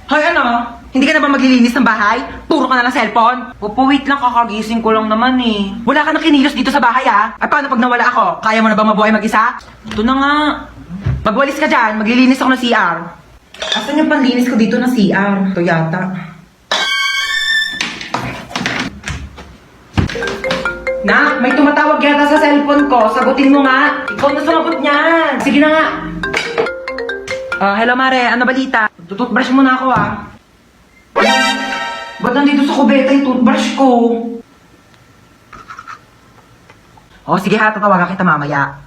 Hoy, ano? Hindi ka na ba maglilinis ng bahay? Puro ka na ng cellphone? Wait lang, kakagising ko lang naman eh. Wala ka na kinilos dito sa bahay ah. Ay, paano pag nawala ako? Kaya mo na ba mabuhay mag-isa? Ito na nga. Magwalis ka dyan, maglilinis ako ng CR. Asan yung panlinis ko dito ng CR? Ito yata. Nak, may tumatawag yata sa cellphone ko. Sagutin mo nga. Ikaw na sumagot niyan. Sige na nga. Hello Mare, ano balita? Tututbrush muna ako ah. Ba't nandito sa kubeta yung toothbrush ko? Sige ha, tatawagan kita mamaya.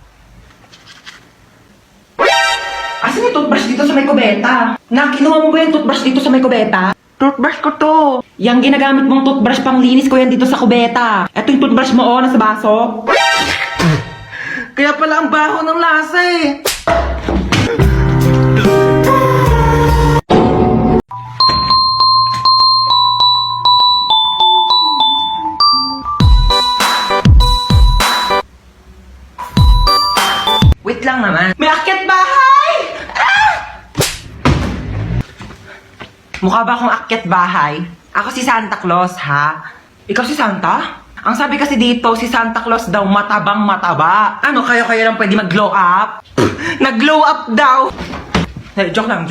Asan yung toothbrush dito sa may kubeta? Kinuha mo ba yung toothbrush dito sa may kubeta? Toothbrush ko to. Yang ginagamit mong toothbrush pang linis ko yan dito sa kubeta. Ito yung toothbrush mo nasa baso. Kaya pala ang baho ng lasa eh. Wait lang naman. May akyat bahay! Mukha ba akong akyat bahay? Ako si Santa Claus, ha? Ikaw si Santa? Ang sabi kasi dito, si Santa Claus daw matabang mataba. Ano, kayo lang pwede mag-glow up? Nag-glow up daw! Joke lang.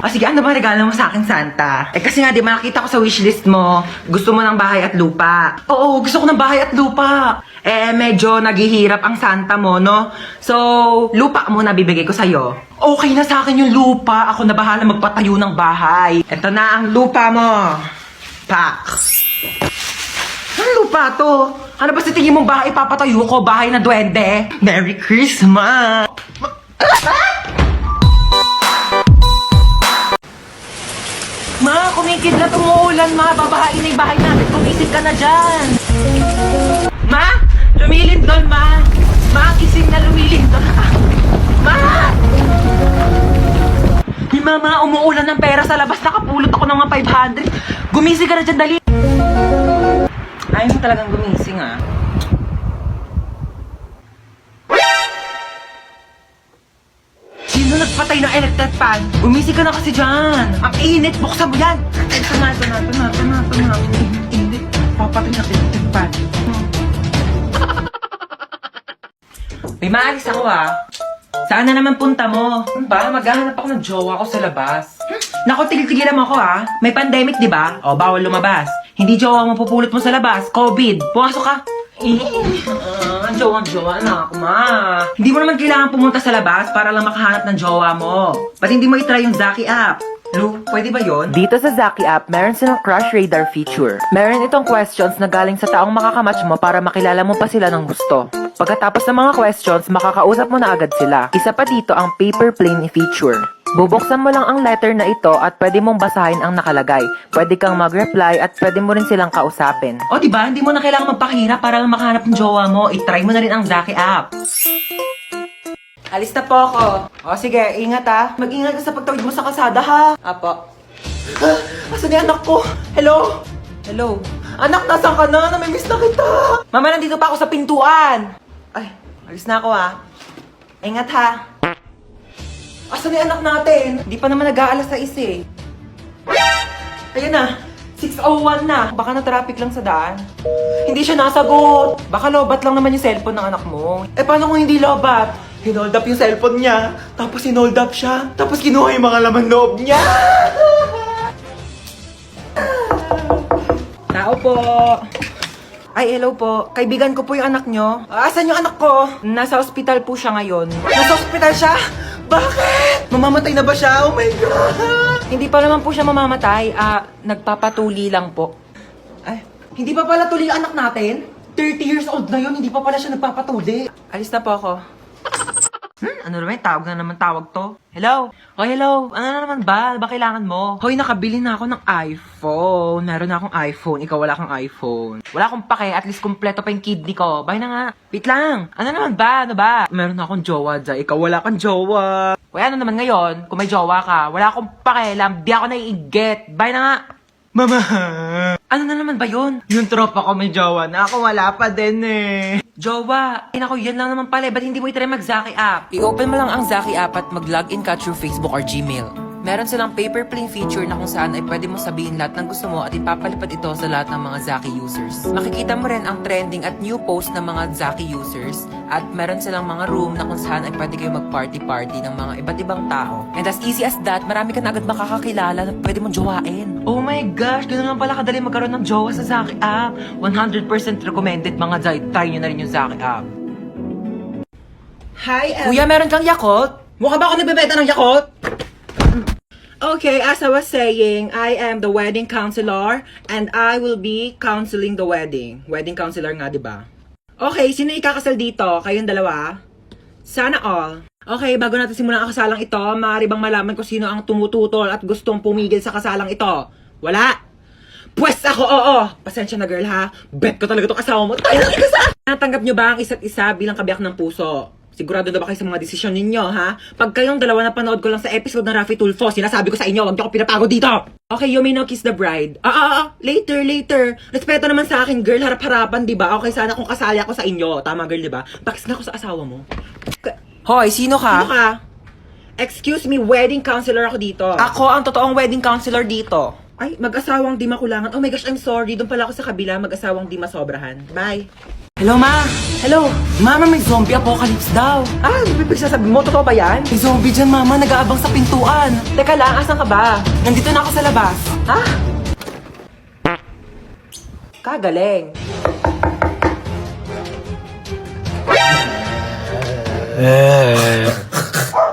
Sige, ano ba regalo mo sa akin, Santa? Kasi nga, di ba nakita ko sa wishlist mo, gusto mo ng bahay at lupa. Oo, gusto ko ng bahay at lupa. Medyo naghihirap ang Santa mo, no? So, lupa muna bibigay ko sa'yo. Okay na sa akin yung lupa. Ako na bahala magpatayo ng bahay. Ito na ang lupa mo. Pak. Anong lupa to? Ano ba sa tingin mong bahay papatayo ko? Bahay na duwende? Merry Christmas! Ma, kumikidlat, umuulan, ma. Babahain na yung bahay natin. Kumisig ka na dyan. Ma, lumilindol, ma. Ma, gising na lumilindol. Ma! Hey, mama, umuulan ng pera sa labas. Nakapulot ako ng mga 500. Gumising ka na dyan, dali. Ayaw mo talagang gumising, ah. Sino nagpatay ng electric fan? Gumising ka na kasi dyan. Ang init, buksan mo yan. Ito na. Init. Papatay ng electric fan. May maalis ako ah. Saan na naman punta mo? Ba, maghahanap ako ng jowa ko sa labas. Naku, tigil-tigilan mo ako ah. May pandemic, di ba? Bawal lumabas. Hindi jowa mo pupulot mo sa labas. COVID. Pumasok ka. Ang jowa na ako, ma. Hindi mo naman kailangan pumunta sa labas para lang makahanap ng jowa mo. Ba't hindi mo itry yung Zaki app? Lu, pwede ba yon? Dito sa Zaki app, meron silang crush radar feature. Meron itong questions na galing sa taong makakamatch mo para makilala mo pa sila ng gusto. Pagkatapos ng mga questions, makakausap mo na agad sila. Isa pa dito ang paper plane feature. Bubuksan mo lang ang letter na ito at pwede mong basahin ang nakalagay. Pwede kang mag-reply at pwede mo rin silang kausapin. Diba? Hindi mo na kailangan magpakahirap para lang makahanap ng jowa mo. I-try mo na rin ang Zaki app. Alis na po ako. Sige, ingat ha. Mag-ingat ka sa pagtawid mo sa kalsada ha. Apo. Asan yung anak ko? Hello? Anak, nasaan ka na? Namimiss na kita. Mama, nandito pa ako sa pintuan. Ay, alis na ako ha. Ingat ha. Asan yung anak natin? Hindi pa naman nag-aalas sa eh. Ayan na. 6:01 na. Baka na-traffic lang sa daan. Hindi siya nasagot. Baka lobat lang naman yung cellphone ng anak mo. Paano kung hindi lobat? Hinold up yung cellphone niya. Tapos hinold up siya. Tapos kinuha yung mga laman loob niya. Tao po. Ay, hello po. Kaibigan ko po yung anak nyo. Asan yung anak ko? Nasa ospital po siya ngayon. Nasa ospital siya? Bakit? Mamamatay na ba siya? Oh my God! Hindi pa naman po siya mamamatay. Nagpapatuli lang po. Ay, hindi pa pala tuli ang anak natin? 30 years old na yun, hindi pa pala siya nagpapatuli. Alis na po ako. Ano naman? Tawag to. Hello? Hello. Ano na naman ba? Ba kailangan mo? Hoy, nakabili na ako ng iPhone. Meron na akong iPhone. Ikaw wala kang iPhone. Wala akong pake. At least kompleto pa yung kidney ko. Bye na nga. Wait lang. Ano naman ba? Ano ba? Meron na akong jowa dyan. Ikaw wala kang jowa. Hoy, ano naman ngayon? Kung may jowa ka, wala akong pakialam. Di ako naiiget. Bye na nga. Mama! Ano na naman ba yun? Yung tropa ko may jowa na. Ako wala pa din eh. Jowa! Ay naku, yan lang naman pala. Ba't hindi mo itry mag-Zaki app? I-open mo lang ang Zaki app at mag-login ka through Facebook or Gmail. Meron silang paper plane feature na kung saan ay pwede mo sabihin lahat ng gusto mo at ipapalipad ito sa lahat ng mga Zaki users. Makikita mo rin ang trending at new post ng mga Zaki users at meron silang mga room na kung saan ay pwede kayo mag-party-party ng mga iba't ibang tao. And as easy as that, marami ka na agad makakakilala na pwede mong jowain. Oh my gosh, ganun lang pala kadali magkaroon ng jowa sa Zaki app. 100% recommended mga Zai. Try nyo na rin yung Zaki app. Hi, Kuya, meron kang Yakult? Mukha ba ako nagbebenta ng Yakult? Okay, as I was saying, I am the wedding counselor and I will be counseling the wedding. Wedding counselor nga, di ba? Okay, sino ikakasal dito? Kayong dalawa? Sana all. Okay, bago natin simulan ang kasalang ito, maaari bang malaman kung sino ang tumututol at gustong pumigil sa kasalang ito? Wala? Pwes ako, oo! Pasensya na girl ha, bet ko talaga itong asawa mo. Tayo na ikasal! Natanggap nyo ba ang isa't isa bilang kabiyak ng puso? Sigurado na ba kayo sa mga desisyon ninyo, ha? Pag kayong dalawa na panood ko lang sa episode ng Raffy Tulfo, sinasabi ko sa inyo, huwag niyo ako pinapagod dito! Okay, you may now kiss the bride. Later. Respeto naman sa akin, girl, harap-harapan, di ba? Okay, sana kung kasali ako sa inyo. Tama, girl, di ba? Pakis nga ako sa asawa mo. Hoy, sino ka? Sino ka? Excuse me, wedding counselor ako dito. Ako ang totoong wedding counselor dito. Ay, mag-asawang di makulangan. Oh my gosh, I'm sorry. Doon pala ako sa kabila, mag-asawang di masobrahan. Bye. Hello, ma! Hello! Mama, may zombie apocalypse daw. Ah, bibig sasabihin mo, totoo ba yan? May zombie dyan, mama. Nag-aabang sa pintuan. Teka lang, asan ka ba? Nandito na ako sa labas. Ha? Kagaling.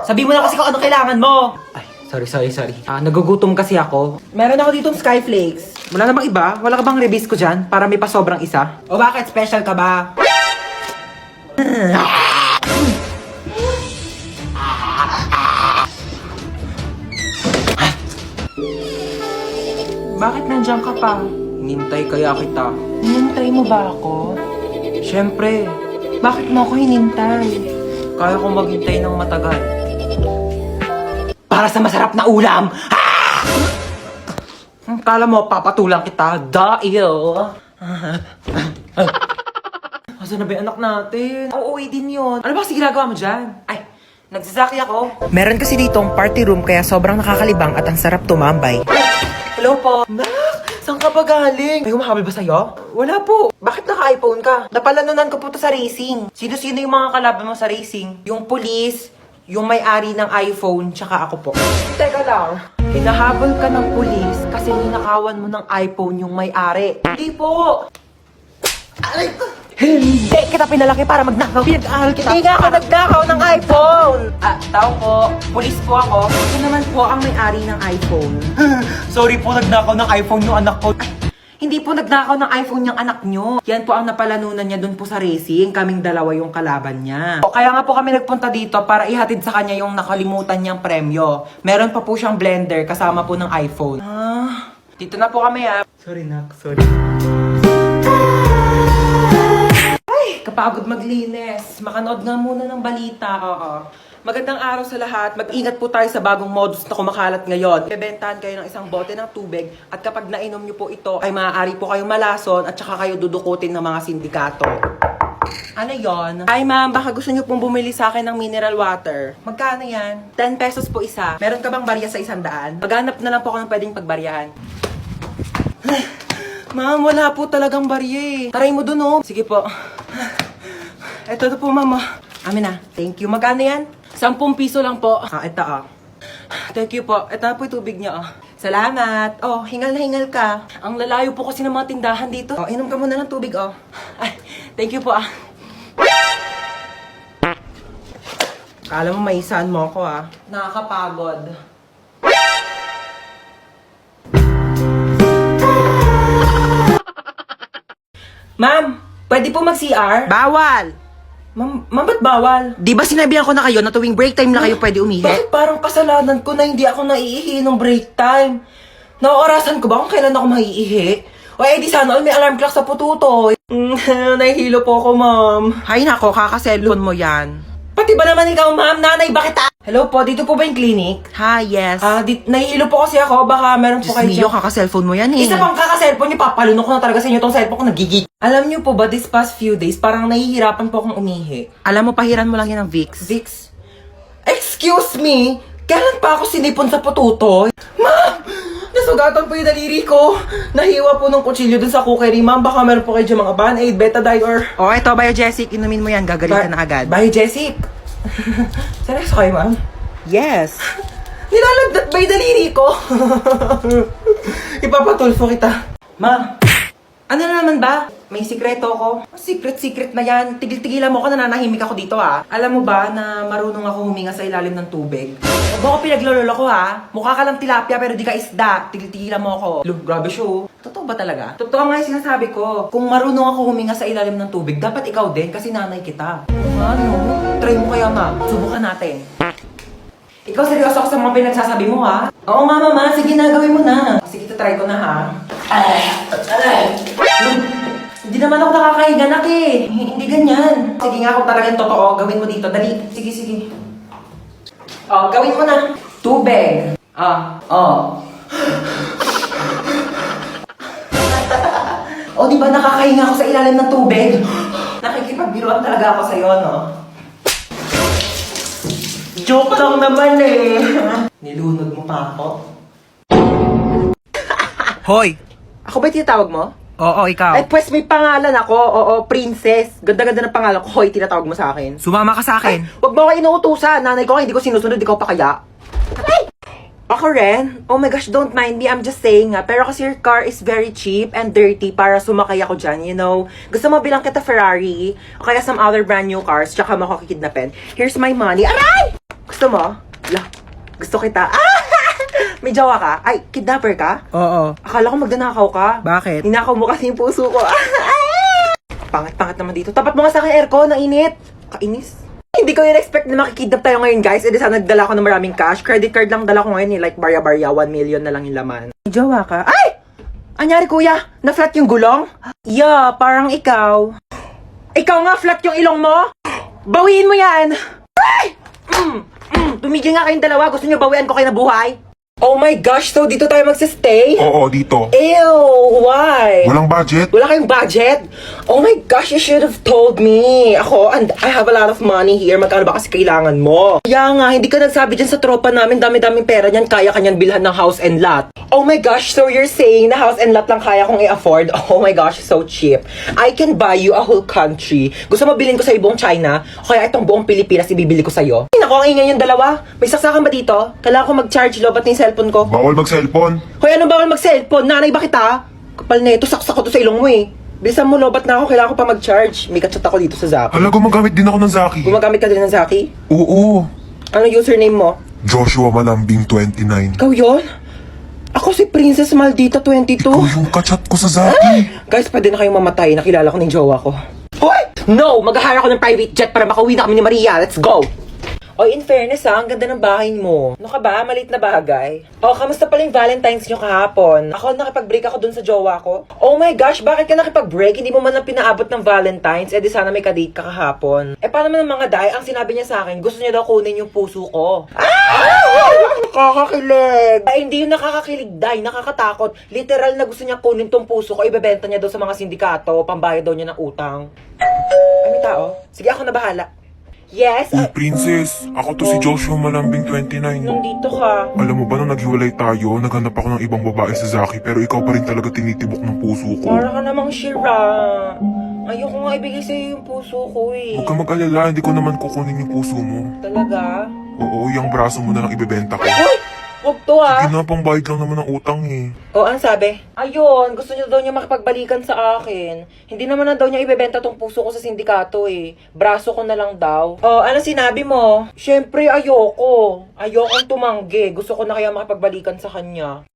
Sabi mo na kasi kung ano kailangan mo. Ay, sorry. Nagugutom kasi ako. Meron ako ditong Skyflakes. Wala namang iba? Wala ka bang rebis ko dyan? Para may pasobrang isa? O bakit? Special ka ba? Bakit nandiyan ka pa? Hinintay kaya kita. Hinintay mo ba ako? Siyempre. Bakit mo ako hinintay? Kaya kong maghintay ng matagal. Para sa masarap na ulam! Kala mo, papatulang kita. Dahil. Asan na ba yung anak natin? Uuwi din yun. Ano ba kasi ginagawa mo dyan? Ay, nagsasaki ako. Meron kasi ditong party room kaya sobrang nakakalibang at ang sarap tumambay. Hello po. Nak, saan ka ba galing? May humahabol ba sa'yo? Wala po. Bakit naka-iPhone ka? Napalanunan ko po to sa racing. Sino-sino yung mga kalaban mo sa racing? Yung police, yung may-ari ng iPhone, tsaka ako po. Teka lang. Hinahabol ka ng pulis kasi ninakawan mo ng iPhone yung may-ari. Hindi po! Aray ko! Hindi kita pinalaki para magnakaw. Pinag-aaral kita. Hindi nga ako nagnakaw ng iPhone! Tao po. Pulis po ako. Ito naman po ang may-ari ng iPhone. Sorry po, nagnakaw ng iPhone yung anak ko. Hindi po nagnakaw ng iPhone yung anak nyo. Yan po ang napalanunan niya dun po sa racing. Kaming dalawa yung kalaban niya. Kaya nga po kami nagpunta dito para ihatid sa kanya yung nakalimutan niyang premyo. Meron pa po siyang blender kasama po ng iPhone. Dito na po kami Sorry, Nak. Sorry. Ay, kapagod maglinis. Makanood nga muna ng balita. Oo. Magandang araw sa lahat. Mag-ingat po tayo sa bagong modus na kumakalat ngayon. Bebentahan kayo ng isang bote ng tubig at kapag nainom nyo po ito ay maaari po kayong malason at saka kayo dudukutin ng mga sindikato. Ano yon? Ay ma'am, baka gusto nyo pong bumili sa akin ng mineral water. Magkano yan? 10 pesos po isa. Meron ka bang barya sa 100? Maghanap na lang po ako ng pwedeng pagbaryahan. Ma'am, wala po talagang barya eh. Taray mo dun oh. Sige po. Ito po ma'am. Amin na. Thank you. Magkano yan? 10 piso lang po. Ito Thank you po. Ito na po yung tubig niya Salamat. Hingal na hingal ka. Ang lalayo po kasi ng mga tindahan dito. Inom ka muna ng tubig Ay, thank you po Kala mo maisahan mo ako Nakakapagod. Ma'am, pwede po mag-CR? Bawal! Ma'am, ba't bawal? Di ba sinabihan ko na kayo na tuwing break time na kayo pwede umihi? Bakit parang kasalanan ko na hindi ako naiihi nung break time? Naorasan ko ba kung kailan ako maiihi? O di sana all may alarm clock sa pututo. Nahihilo po ako, ma'am. Hay nako, kaka-cellphone mo yan. Pati ba naman ikaw, ma'am? Nanay, bakit Hello po, dito po ba yung clinic? Hi, yes. Nahihilo po kasi ako. Baka meron po kayo Mio, kaka-cellphone mo yan Isa pang kaka-cellphone niyo, papalunok ko na talaga sa inyo tong cellphone ko, nagigig. Alam niyo po ba, this past few days, parang nahihirapan po akong umihi. Alam mo, pahiran mo lang yan ng Vicks. Vicks? Excuse me? Kailan pa ako sinipon sa pututoy? Ma'am! Nasugatan po yung daliri ko. Nahiwa po ng kutsilyo dun sa cookery. Ma'am, baka meron po kayo dyan mga Band-Aid, Betadine, or... Oh, ito, Biogesic. Inumin mo yan. Gagalitan na agad. Bye, Jessic. Seryoso kayo, ma'am? Yes. Nilalagdat ba yung daliri ko? Ipapatulfo kita. Ma'am, ano na naman ba? May sikreto ko. Secret na yan. Tigil-tigilan mo ako, nananahimik ako dito ha. Alam mo ba na marunong ako huminga sa ilalim ng tubig? Huwag mo ako pinaglololo ko ha. Mukha ka lang tilapia pero di ka isda. Tigil-tigilan mo ako. Look, grabe show. Totoo ba talaga? Totoo nga yung sinasabi ko. Kung marunong ako huminga sa ilalim ng tubig, dapat ikaw din kasi nanay kita. Ano? Try mo kaya ma. Subukan natin. Ikaw seryoso ako sa mga pinagsasabi mo ha? Oo nga mama, sige na, gawin mo na. Sige, try ko na ha. Hindi naman ako nakakahiga nak eh. Hindi ganyan. Sige nga kung talagang totoo, gawin mo dito. Dali. Sige. Oh, gawin mo na. Tubig. Oh, di ba nakakahinga ako sa ilalim ng tubig? Nakikipagbiruan talaga ako sa'yo, no? Joke lang naman eh. Nilunod mo pa ako. Hoy! Ako ba tinatawag mo? Oo, ikaw. Ay, pues may pangalan ako. Oo, princess. Ganda-ganda ng pangalan ko. Hoy, tinatawag mo sa akin. Sumama ka sa akin. Huwag mo ako inuutusan. Nanay ko, hindi ko sinusunod. Ikaw pa kaya? Ay! Ako rin? Oh my gosh, don't mind me. I'm just saying nga. Pero kasi your car is very cheap and dirty para sumakay ako dyan, you know. Gusto mo bilang kita Ferrari o kaya some other brand new cars tsaka mo ako kikidnapin. Here's my money. Aray! Gusto mo? Gusto kita. Ah! May jowa ka? Ay, kidnapper ka? Oo. Akala ko magdanakaw ka. Bakit? Ninakaw mo kasi yung puso ko. Pangit-pangit naman dito. Tapat mo nga sa akin aircon, nainit. Kainis. Hindi ko in-expect na makikidnap tayo ngayon, guys. E di sana nagdala ko ng maraming cash. Credit card lang dala ko ngayon, like barya-barya, 1 million na lang yung laman. May jowa ka? Ay! Anyari, kuya? Na-flat yung gulong? Yeah, parang ikaw. Ikaw nga, flat yung ilong mo? Bawiin mo yan! Ay! Tumigil nga kayong dalawa. Gusto niyo bawian ko kayo na buhay? Oh my gosh, so dito tayo magsistay? Oo, dito. Ew, why? Walang budget? Wala kayong budget? Oh my gosh, you should have told me. Ako, and I have a lot of money here. Magkano ba kasi kailangan mo? Kaya nga, hindi ka nagsabi dyan sa tropa namin. Dami-daming pera niyan. Kaya kanyan bilhan ng house and lot. Oh my gosh, so you're saying na house and lot lang kaya kong i-afford? Oh my gosh, so cheap. I can buy you a whole country. Gusto mo bilhin ko sa buong China? O kaya itong buong Pilipinas ibibili ko sa'yo? Ay, naku, ang ingay yung dalawa. May saksakan ba dito? Kailangan ko mag-charge lobat ng cellphone ko. Bawal mag-cellphone. Hoy, ano bawal mag-cellphone? Nanay ba kita? Kapal na ito, saksak ko to sa ilong mo eh. Bilisan mo, lobat na ako. Kailangan ko pa mag-charge. May kachat ako dito sa Zaki. Hala, gumagamit din ako ng Zaki. Gumagamit ka din ng Zaki? Oo. Ano username mo? Joshua Malambing 29. Ikaw yun? Ako si Princess Maldita 22. Ikaw yung kachat ko sa Zaki. Guys, pwede na kayong mamatay. Nakilala ko ng jowa ko. Hoy! No! Mag-hire ako ng private jet para makauwi na kami ni Maria. Let's go! Oy, in fairness ha, ang ganda ng bahay mo. Ano ka ba? Malit na bagay. Oh, kamusta pala yung Valentine's nyo kahapon? Ako, nakipag-break ako dun sa jowa ko. Oh my gosh, bakit ka nakipag-break? Hindi mo man lang pinaabot ng Valentine's. Eh di sana may kadate ka kahapon. Eh paano man ang mga day? Ang sinabi niya sa akin, gusto niya daw kunin yung puso ko. Nakakakilig. Ay, hindi yung nakakakilig, day. Nakakatakot. Literal na gusto niya kunin tong puso ko. Ibebenta niya daw sa mga sindikato. Pambayad daw niya ng utang. Ay, may tao? Sige, ako na bahala. Yes? Uy, princess. Ako to si Joshua Malambing 29. Nandito ka. Alam mo ba nung naghiwalay tayo, naghanap ako ng ibang babae sa Zaki, pero ikaw pa rin talaga tinitibok ng puso ko. Para ka namang shira. Ayoko nga ibigay sa'yo yung puso ko eh. Huwag ka mag-alala, hindi ko naman kukunin yung puso mo. Talaga? Oo, yung braso mo na lang ibebenta ko. Uy! Huwag to Sige ah. na, pangbayad lang naman ng utang eh. O, ang sabi? Ayun, gusto niya daw niya makipagbalikan sa akin. Hindi naman na daw niya ibebenta tong puso ko sa sindikato eh. Braso ko na lang daw. O, ano sinabi mo? Siyempre, ayoko. Ayokong tumanggi. Gusto ko na kaya makipagbalikan sa kanya.